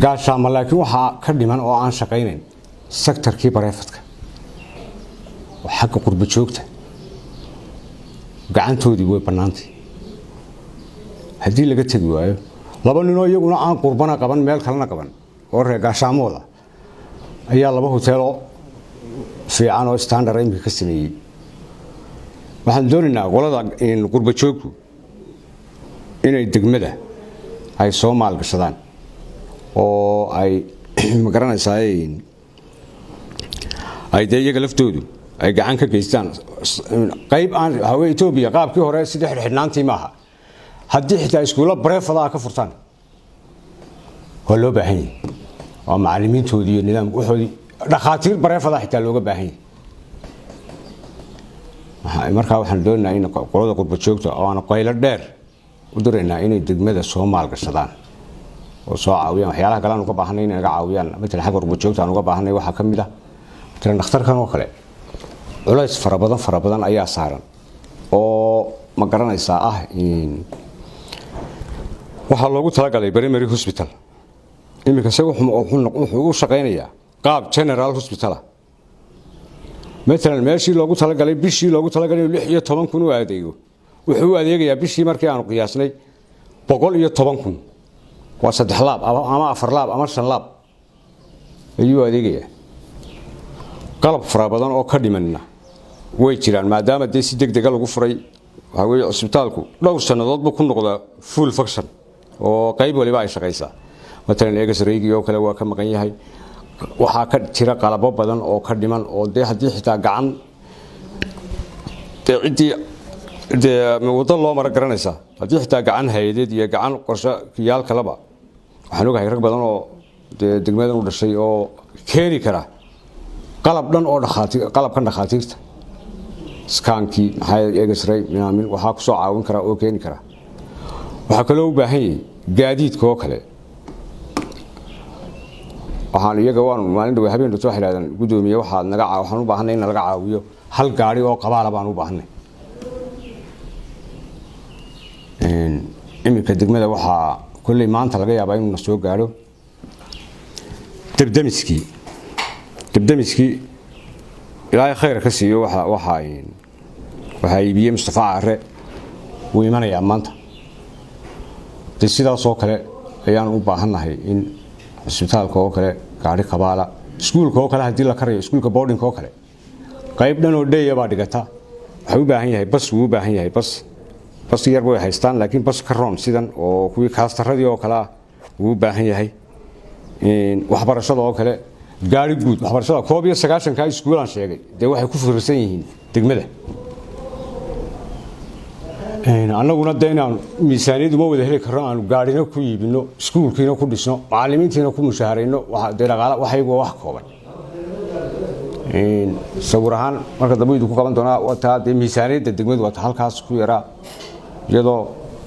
gaashaamo laakiin waxa ka dhiman oo aan shaqaynayn sektarkii bareefadka xagga qurba joogta gacantoodii way banaantay haddii laga tagi waayo laba nin oo iyaguna aan qurbana qaban meel kalena qaban oo reer gaashaamooda ayaa laba hotel oo fiican oo standard imika ka sameeyay waxaan doonaynaa qolada in qurba joogku inay degmada ay soo maalgashadaan oo ay magaranaysaa ay iyaga laftoodu ay gacan ka geystaan qayb aan hawee Itoobiya qaabkii hore sidii xirxidnaantii maaha haddii xitaa iskuulo bareefada ka furtaan oo loo baahan yahay oo macallimiintoodii iyo nidaam waxoodii dhaqaatiir bareefada xitaa looga baahan yahay markaa waxaan doonaynaa in qolada qurba joogta oo aan qaylo dheer u diraynaa inay degmada soo maalgashadaan oo soo caawiyaan waxyaalaha kale aan uga baahanay inay naga caawiyaan midna xagga qurba joogta aan uga baahanay waxa ka mid ah midna dhakhtarkan oo kale culays fara badan ayaa saaran oo ma garanaysaa waxa loogu talagalay primary hospital imika se wuxuu u shaqeynayaa qaab general hospital مثلا meeshii loogu talagalay bishii loogu talagalay 16,000 oo adeego wuxuu adeegayaa bishii markii aan qiyaasnay 110,000 waa 3 laab ama 4 laab ama 5 laab ayuu adeegayaa qalab fara badan oo ka dhimanna way jiraan maadaama si degdeg lagu furay waxa weeye isbitaalku dhowr sanadood buu ku noqdaa full function oo qayb waliba ay shaqeysaa مثلا eegasreeyay oo kale waa ka maqan yahay waxa ka jira qalabo badan oo ka dhiman oo hadii xitaa gacan wada loo mara garanaysa hadii xitaa gacan hay'adeed iyo gacan qorshe kiyaal kalaba waxaan ogahay rag badan oo degmadan u dhashay oo keeni kara qalab dhan oo qalabkan dhaqaatiirta skanki maxay eegasray minaamin waxa ku soo caawin kara oo keeni kara waxa kale oo u baahan yahay gaadiidka oo kale waxaan iyaga waan maalin dhaw habeen soo xiraadan gudoomiye waxaan u baahanay in laga caawiyo hal gaari oo qabaala baan u baahanay imika degmada waxa kulli maanta laga yaabaa inuu soo gaaro debdemiski ilaahay khayr ka siiyo waxa iibiyay Mustafa Arre uu imanaya maanta sidaas oo kale ayaan u baahanahay in isbitaalka oo kale gaari qabaala iskuulka oo kale hadii la karayo iskuulka boarding oo kale qayb dhan oo dheeyaba dhigata waxa u baahan yahay bas uu baahan yahay bas yar way haystaan laakiin bas ka roon sidan oo kuwii kaastaradii oo kale uu baahan yahay waxbarashada oo kale gaari guud waxbarashada 19 ka iskuulan sheegay waxay ku fursan yihiin degmada annaguna inaan miisaaniyadu ma wada heli karno aan gaarino ku iibino iskuulkiina ku dhisno macallimiintiina ku mushaharayno waxaygu wax kooban sawirahan marka dambeedu ku qaban doonaa wata miisaaniyada degmadu wata halkaas ku yaraa iyadoo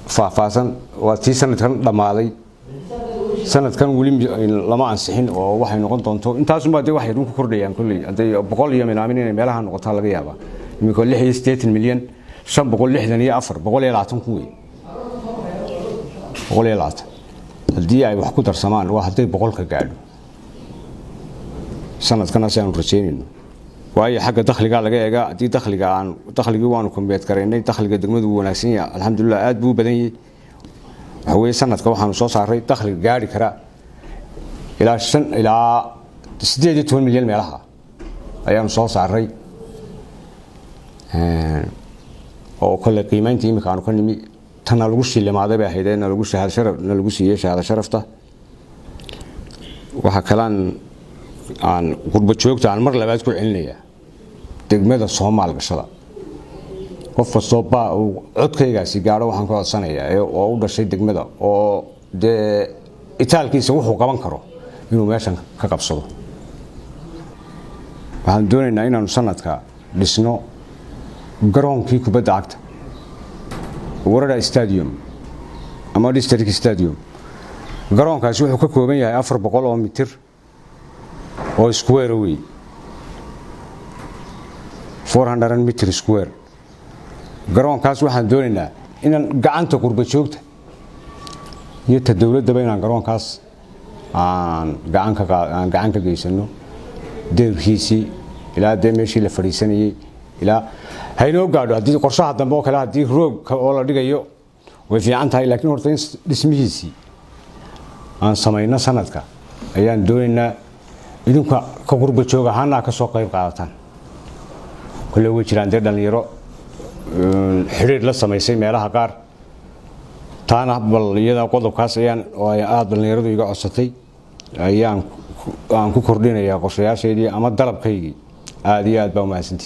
faahfaahsan waa tii sanadkan dhamaaday sanadkan wali lama ansixin oo waxay noqon doonto intaas uma waxay ku kordhayaan kulli 100 iyo minaamin inay meelaha noqoto laga yaabaa imika 6 milyan 564 kun hadii ay wax ku darsamaan waa haday 100 ka gaadho sanadkan aan rajeynayno waayo xagga dakhliga laga eega hadii dakhliga waanu kombeed kareynay dakhliga degmadu wanaagsan yahay alxamdulillah aad buu badan yahay waxa weeye sanadka waxaanu soo saaray dakhliga gaari kara ilaa 5 ilaa 18 milyan meelaha ayaanu soo saaray oo kale qiimayntii imika aanu ka nimi tan lagu shilimaaday baa hay'adna lagu siiyay shahaado sharafta waxa kale aan qurba joogta aan mar labaad ku celinaya degmada Soomaal gashada qof kastoo baa codkaygaasi gaaro waxaan ku codsanayaa oo u dhashay degmada oo itaalkiisa wuxuu qaban karo inuu meeshan ka qabsado waxaan doonaynaa inaanu sanadka dhisno garoonkii kubadda cagta Warada Stadium ama District Stadium garoonkaasi wuxuu ka kooban yahay 400 oo mitir oo square way 400 mitir square garoonkaas waxaan doonaynaa inaan gacanta qurba joogta iyo ta dawladda inaan garoonkaas aan gacan ka geysano deerkiisii ilaa dee meeshii la fadhiisanayay ilaa haynoo gaadho haddii qorshaha dambe oo kale haddii roog oo la dhigayo way fiican tahay laakiin horta in dhismihiisii aan samayno sanadka ayaan doonaynaa idinka ka qurba joog ahaana ka soo qayb qaadataan kule way jiraan dee dhalinyaro xiriir la samaysay meelaha qaar taana bal iyada qodobkaas ayaan aad dhalinyaradu iga codsatay ayaan ku kordhinayaa qorshayaasheedii ama dalabkaygii aad iyo aad baa u mahadsantihiin